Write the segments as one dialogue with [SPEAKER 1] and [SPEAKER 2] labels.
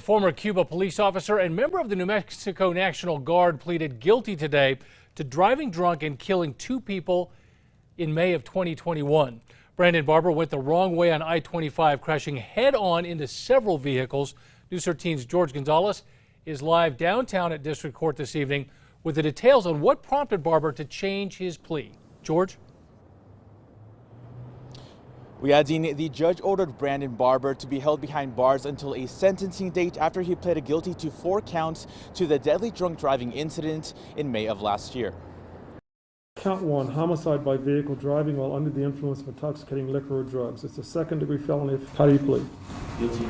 [SPEAKER 1] Former Cuba police officer and member of the New Mexico National Guard pleaded guilty today to driving drunk and killing two people in May of 2021. Brandon Barber went the wrong way on I-25, crashing head-on into several vehicles. News 13's George Gonzalez is live downtown at District Court this evening with the details on what prompted Barber to change his plea. George?
[SPEAKER 2] The judge ordered Brandon Barber to be held behind bars until a sentencing date after he pleaded guilty to 4 counts to the deadly drunk driving incident in May of last year.
[SPEAKER 3] Count 1, homicide by vehicle, driving while under the influence of intoxicating liquor or drugs. It's a second-degree felony. How do you plead? Guilty.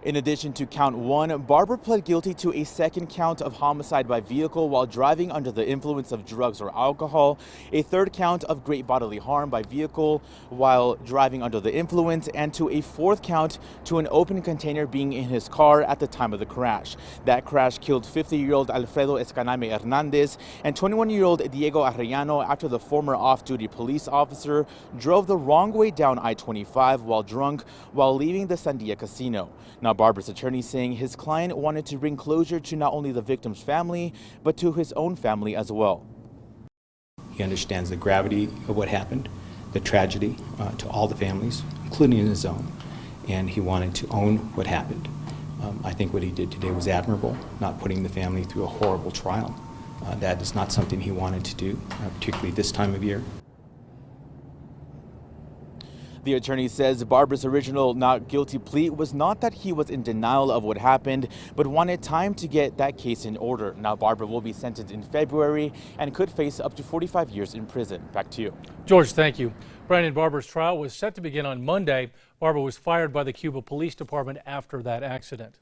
[SPEAKER 2] In addition to count 1, Barber pled guilty to a second count of homicide by vehicle while driving under the influence of drugs or alcohol, a third count of great bodily harm by vehicle while driving under the influence, and to a fourth count to an open container being in his car at the time of the crash. That crash killed 50-year-old Alfredo Escaname Hernandez and 21-year-old Diego Arellano after the former off-duty police officer drove the wrong way down I-25 while drunk while leaving the Sandia Casino. Now, Barber's attorney saying his client wanted to bring closure to not only the victim's family, but to his own family as well.
[SPEAKER 4] He understands the gravity of what happened, the tragedy to all the families, including his own, and he wanted to own what happened. I think what he did today was admirable, not putting the family through a horrible trial. That is not something he wanted to do, particularly this time of year.
[SPEAKER 2] The attorney says Barber's original not guilty plea was not that he was in denial of what happened, but wanted time to get that case in order. Now, Barber will be sentenced in February and could face up to 45 years in prison. Back to you.
[SPEAKER 1] George, thank you. Brandon Barber's trial was set to begin on Monday. Barber was fired by the Cuba Police Department after that accident.